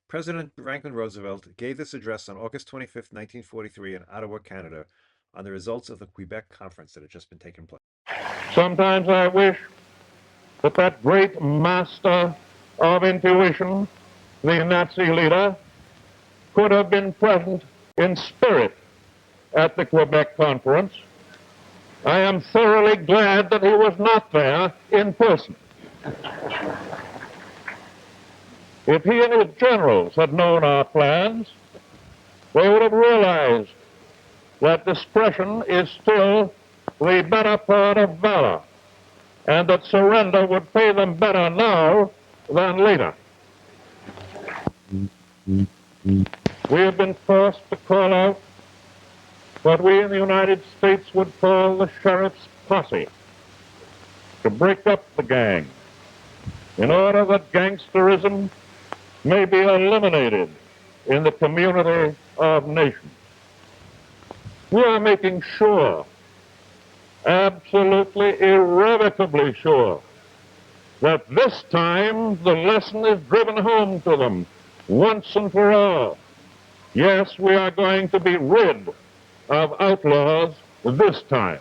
President Franklin Roosevelt gave this address on August 25th, 1943 in Ottawa, Canada, on the results of the Quebec Conference that had just been taking place. Sometimes I wish that that great master of intuition, the Nazi leader, could have been present in spirit at the Quebec Conference. I am thoroughly glad that he was not there in person. If he and his generals had known our plans, they would have realized that discretion is still the better part of valor, and that surrender would pay them better now than later. We have been forced to call out what we in the United States would call the sheriff's posse, to break up the gang, in order that gangsterism may be eliminated in the community of nations. We are making sure, absolutely irrevocably sure, that this time the lesson is driven home to them once and for all. Yes, we are going to be rid of outlaws this time.